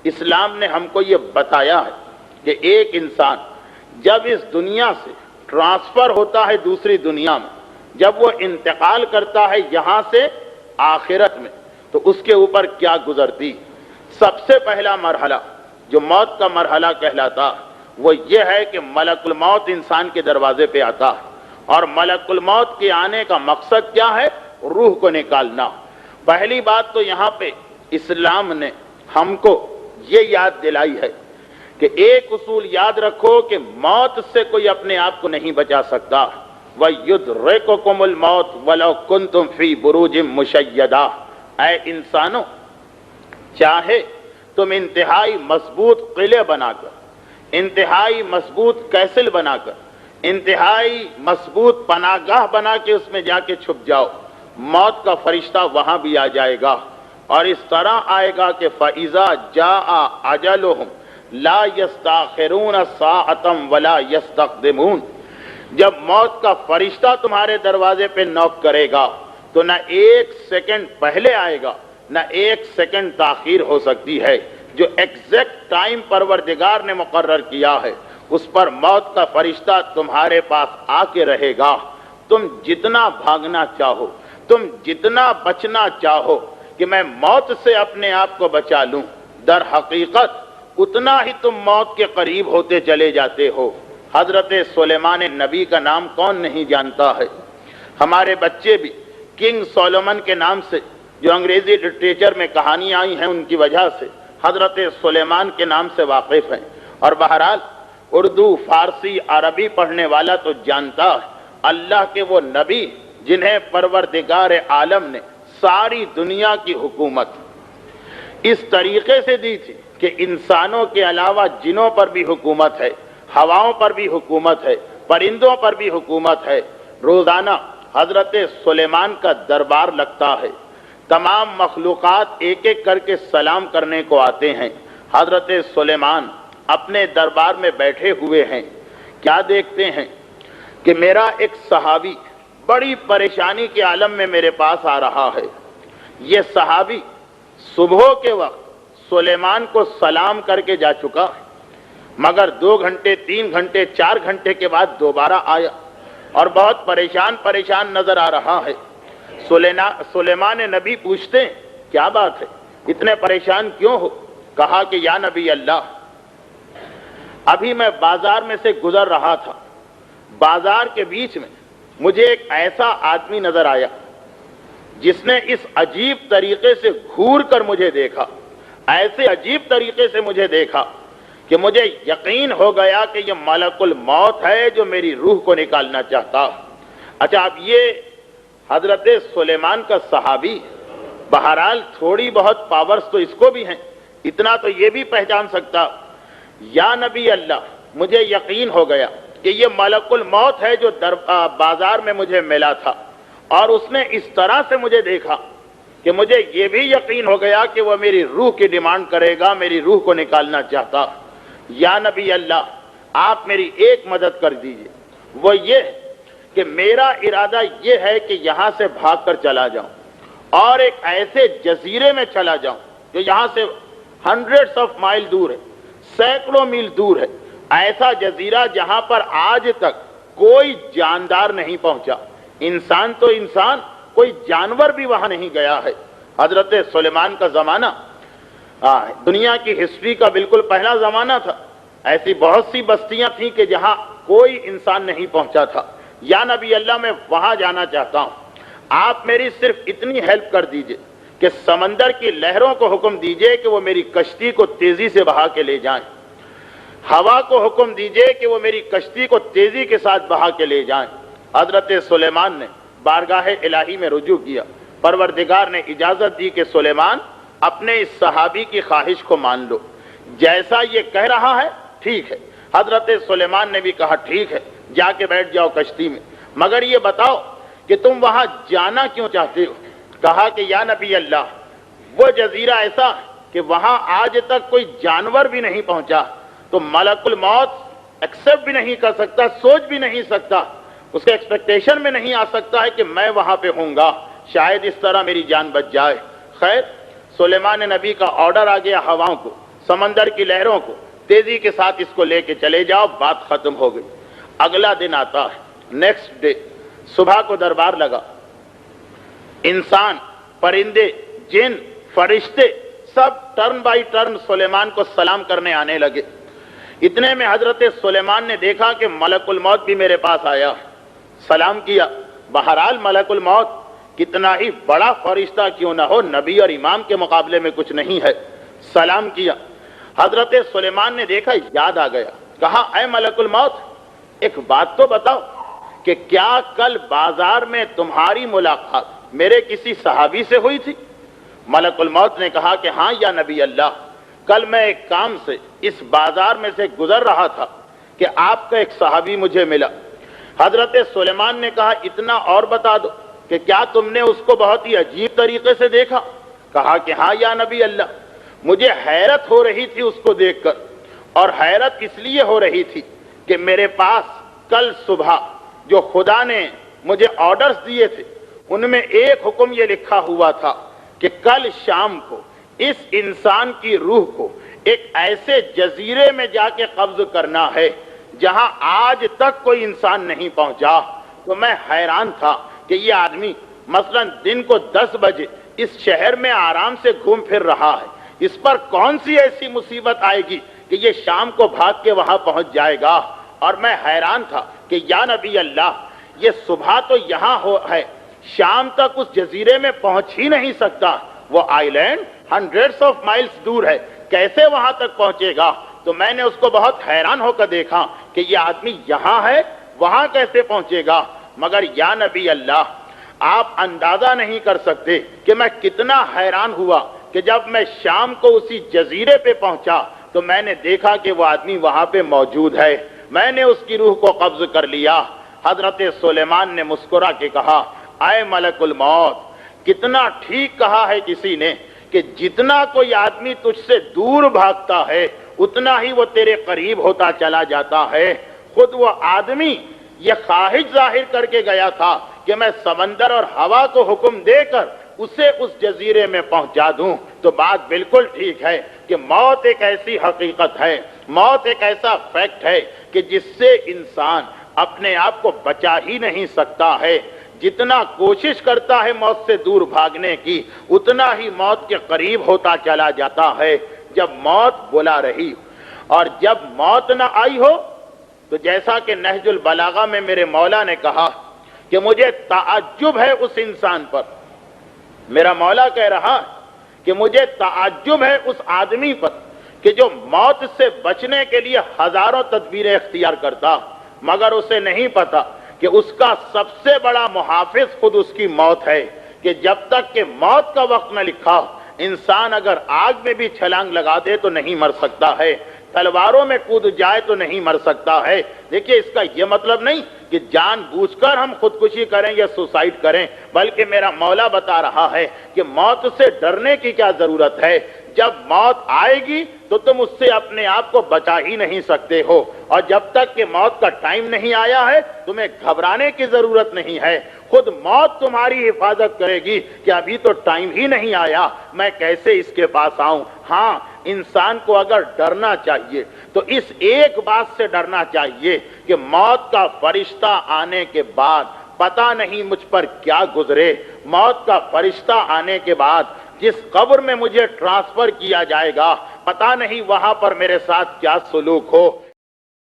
اسلام نے ہم کو یہ بتایا ہے کہ ایک انسان جب اس دنیا سے ٹرانسفر ہوتا ہے دوسری دنیا میں، جب وہ انتقال کرتا ہے یہاں سے آخرت میں، تو اس کے اوپر کیا گزرتی۔ سب سے پہلا مرحلہ جو موت کا مرحلہ کہلاتا وہ یہ ہے کہ ملک الموت انسان کے دروازے پہ آتا ہے، اور ملک الموت کے آنے کا مقصد کیا ہے؟ روح کو نکالنا۔ پہلی بات تو یہاں پہ اسلام نے ہم کو یہ یاد دلائی ہے کہ ایک اصول یاد رکھو کہ موت سے کوئی اپنے آپ کو نہیں بچا سکتا۔ وَيُدْرِكُكُمُ الْمَوْتُ وَلَوْ كُنْتُمْ فِي بُرُوجٍ مُشَيَّدَةٍ، اے انسانوں، چاہے تم انتہائی مضبوط قلعے بنا کر، انتہائی مضبوط کیسل بنا کر، انتہائی مضبوط پناہ گاہ بنا کے اس میں جا کے چھپ جاؤ، موت کا فرشتہ وہاں بھی آ جائے گا، اور اس طرح آئے گا کہ فَإِذَا جَاءَ أَجَلُهُمْ لَا يَسْتَأْخِرُونَ سَاعَةً وَلَا يَسْتَقْدِمُونَ۔ جب موت کا فرشتہ تمہارے دروازے پہ نوک کرے گا تو نہ ایک سیکنڈ پہلے آئے گا نہ ایک سیکنڈ تاخیر ہو سکتی ہے۔ جو ایگزیکٹ ٹائم پروردگار نے مقرر کیا ہے اس پر موت کا فرشتہ تمہارے پاس آ کے رہے گا۔ تم جتنا بھاگنا چاہو، تم جتنا بچنا چاہو کہ میں موت سے اپنے آپ کو بچا لوں، در حقیقت اتنا ہی تم موت کے قریب ہوتے چلے جاتے ہو۔ حضرت سلیمان نبی کا نام کون نہیں جانتا ہے؟ ہمارے بچے بھی کنگ سولومن کے نام سے، جو انگریزی لٹریچر میں کہانیاں آئی ہیں ان کی وجہ سے حضرت سلیمان کے نام سے واقف ہیں، اور بہرحال اردو، فارسی، عربی پڑھنے والا تو جانتا ہے اللہ کے وہ نبی جنہیں پروردگار عالم نے ساری دنیا کی حکومت اس طریقے سے دی تھی کہ انسانوں کے علاوہ جنوں پر بھی حکومت ہے، ہواؤں پر بھی حکومت ہے، پرندوں پر بھی حکومت ہے۔ روزانہ حضرت سلیمان کا دربار لگتا ہے، تمام مخلوقات ایک ایک کر کے سلام کرنے کو آتے ہیں۔ حضرت سلیمان اپنے دربار میں بیٹھے ہوئے ہیں، کیا دیکھتے ہیں کہ میرا ایک صحابی بڑی پریشانی کے عالم میں میرے پاس آ رہا ہے۔ یہ صحابی صبح کے وقت سلیمان کو سلام کر کے جا چکا، مگر 2 گھنٹے 3 گھنٹے 4 گھنٹے کے بعد دوبارہ آیا اور بہت پریشان نظر آ رہا ہے۔ سلیمان نبی پوچھتے ہیں کیا بات ہے، اتنے پریشان کیوں ہو؟ کہا کہ یا نبی اللہ، ابھی میں بازار میں سے گزر رہا تھا، بازار کے بیچ میں مجھے ایک ایسا آدمی نظر آیا جس نے اس عجیب طریقے سے گھور کر مجھے دیکھا، ایسے عجیب طریقے سے مجھے دیکھا کہ مجھے یقین ہو گیا کہ یہ ملک الموت ہے جو میری روح کو نکالنا چاہتا۔ اچھا، اب یہ حضرت سلیمان کا صحابی، بہرحال تھوڑی بہت پاورز تو اس کو بھی ہیں، اتنا تو یہ بھی پہچان سکتا، یا نبی اللہ، مجھے یقین ہو گیا کہ یہ ملک الموت ہے جو بازار میں مجھے ملا تھا، اور اس نے اس طرح سے مجھے دیکھا کہ مجھے یہ بھی یقین ہو گیا کہ وہ میری روح کی ڈیمانڈ کرے گا، میری روح کو نکالنا چاہتا۔ یا نبی اللہ، آپ میری ایک مدد کر دیجئے، وہ یہ کہ میرا ارادہ یہ ہے کہ یہاں سے بھاگ کر چلا جاؤں اور ایک ایسے جزیرے میں چلا جاؤں جو یہاں سے ہنڈریڈز آف مائل دور ہے، سینکڑوں میل دور ہے، ایسا جزیرہ جہاں پر آج تک کوئی جاندار نہیں پہنچا، انسان تو انسان، کوئی جانور بھی وہاں نہیں گیا ہے۔ حضرت سلیمان کا زمانہ دنیا کی ہسٹری کا بالکل پہلا زمانہ تھا، ایسی بہت سی بستیاں تھیں کہ جہاں کوئی انسان نہیں پہنچا تھا۔ یا نبی اللہ، میں وہاں جانا چاہتا ہوں، آپ میری صرف اتنی ہیلپ کر دیجئے کہ سمندر کی لہروں کو حکم دیجئے کہ وہ میری کشتی کو تیزی سے بہا کے لے جائیں، ہوا کو حکم دیجئے کہ وہ میری کشتی کو تیزی کے ساتھ بہا کے لے جائیں۔ حضرت سلیمان نے بارگاہ الہی میں رجوع کیا، پروردگار نے اجازت دی کہ سلیمان اپنے اس صحابی کی خواہش کو مان لو، جیسا یہ کہہ رہا ہے ٹھیک ہے۔ حضرت سلیمان نے بھی کہا ٹھیک ہے، جا کے بیٹھ جاؤ کشتی میں، مگر یہ بتاؤ کہ تم وہاں جانا کیوں چاہتے ہو؟ کہا کہ یا نبی اللہ، وہ جزیرہ ایسا کہ وہاں آج تک کوئی جانور بھی نہیں پہنچا، تو ملک الموت ایکسپٹ بھی نہیں کر سکتا، سوچ بھی نہیں سکتا، اس کے ایکسپیکٹیشن میں نہیں آ سکتا ہے کہ میں وہاں پہ ہوں گا، شاید اس طرح میری جان بچ جائے۔ خیر، سلیمان نبی کا آرڈر آ گیا ہواؤں کو، سمندر کی لہروں کو تیزی کے ساتھ اس کو لے کے چلے جاؤ، بات ختم ہو گئی۔ اگلا دن آتا ہے، نیکسٹ ڈے، صبح کو دربار لگا، انسان، پرندے، جن، فرشتے سب ٹرن بائی ٹرن سلیمان کو سلام کرنے آنے لگے۔ اتنے میں حضرت سلیمان نے دیکھا کہ ملک الموت بھی میرے پاس آیا، سلام کیا۔ بہرحال ملک الموت کتنا ہی بڑا فرشتہ کیوں نہ ہو، نبی اور امام کے مقابلے میں کچھ نہیں ہے۔ سلام کیا، حضرت سلیمان نے دیکھا یاد آ گیا، کہا اے ملک الموت ایک بات تو بتاؤ کہ کیا کل بازار میں تمہاری ملاقات میرے کسی صحابی سے ہوئی تھی؟ ملک الموت نے کہا کہ ہاں یا نبی اللہ، کل میں ایک کام سے اس بازار میں سے گزر رہا تھا کہ آپ کا ایک صحابی مجھے ملا۔ حضرت سلیمان نے کہا اتنا اور بتا دو کہ کیا تم نے اس کو بہت ہی عجیب طریقے سے دیکھا؟ کہا کہ ہاں یا نبی اللہ، مجھے حیرت ہو رہی تھی اس کو دیکھ کر، اور حیرت اس لیے ہو رہی تھی کہ میرے پاس کل صبح جو خدا نے مجھے آرڈرز دیے تھے ان میں ایک حکم یہ لکھا ہوا تھا کہ کل شام کو اس انسان کی روح کو ایک ایسے جزیرے میں جا کے قبض کرنا ہے جہاں آج تک کوئی انسان نہیں پہنچا۔ تو میں حیران تھا کہ یہ آدمی مثلا دن کو 10 بجے اس شہر میں آرام سے گھوم پھر رہا ہے، اس پر کون سی ایسی مصیبت آئے گی کہ یہ شام کو بھاگ کے وہاں پہنچ جائے گا؟ اور میں حیران تھا کہ یا نبی اللہ، یہ صبح تو یہاں ہے، شام تک اس جزیرے میں پہنچ ہی نہیں سکتا، وہ آئی لینڈ ہنڈریڈز آف مائلز دور ہے، کیسے وہاں تک پہنچے گا؟ تو میں نے اس کو بہت حیران ہو کر دیکھا کہ یہ آدمی یہاں ہے، وہاں کیسے پہنچے گا؟ مگر یا نبی اللہ، آپ اندازہ نہیں کر سکتے کہ میں کتنا حیران ہوا کہ جب میں شام کو اسی جزیرے پہ پہنچا تو میں نے دیکھا کہ وہ آدمی وہاں پہ موجود ہے، میں نے اس کی روح کو قبض کر لیا۔ حضرت سلیمان نے مسکرا کے کہا اے ملک الموت، کتنا ٹھیک کہا ہے کسی نے کہ جتنا کوئی آدمی تجھ سے دور بھاگتا ہے اتنا ہی وہ تیرے قریب ہوتا چلا جاتا ہے۔ خود وہ آدمی یہ خواہش ظاہر کر کے گیا تھا کہ میں سمندر اور ہوا کو حکم دے کر اسے اس جزیرے میں پہنچا دوں۔ تو بات بالکل ٹھیک ہے کہ موت ایک ایسی حقیقت ہے، موت ایک ایسا فیکٹ ہے کہ جس سے انسان اپنے آپ کو بچا ہی نہیں سکتا ہے۔ جتنا کوشش کرتا ہے موت سے دور بھاگنے کی، اتنا ہی موت کے قریب ہوتا چلا جاتا ہے۔ جب موت بلا رہی اور جب موت نہ آئی ہو تو جیسا کہ نہج البلاغہ میں میرے مولا نے کہا کہ مجھے تعجب ہے اس انسان پر، میرا مولا کہہ رہا کہ مجھے تعجب ہے اس آدمی پر کہ جو موت سے بچنے کے لیے ہزاروں تدبیریں اختیار کرتا، مگر اسے نہیں پتا کہ اس کا سب سے بڑا محافظ خود اس کی موت ہے، کہ جب تک کہ موت کا وقت نہ لکھا انسان اگر آگ میں بھی چھلانگ لگا دے تو نہیں مر سکتا ہے، تلواروں میں کود جائے تو نہیں مر سکتا ہے۔ دیکھیے اس کا یہ مطلب نہیں کہ جان بوجھ کر ہم خودکشی کریں یا سوسائڈ کریں، بلکہ میرا مولا بتا رہا ہے کہ موت سے ڈرنے کی کیا ضرورت ہے؟ جب موت آئے گی تو تم اس سے اپنے آپ کو بچا ہی نہیں سکتے ہو، اور جب تک کہ موت کا ٹائم نہیں آیا ہے تمہیں گھبرانے کی ضرورت نہیں ہے۔ خود موت تمہاری حفاظت کرے گی کہ ابھی تو ٹائم ہی نہیں آیا، میں کیسے اس کے پاس آؤں۔ ہاں، انسان کو اگر ڈرنا چاہیے تو اس ایک بات سے ڈرنا چاہیے کہ موت کا فرشتہ آنے کے بعد پتہ نہیں مجھ پر کیا گزرے، موت کا فرشتہ آنے کے بعد جس قبر میں مجھے ٹرانسفر کیا جائے گا پتہ نہیں وہاں پر میرے ساتھ کیا سلوک ہو۔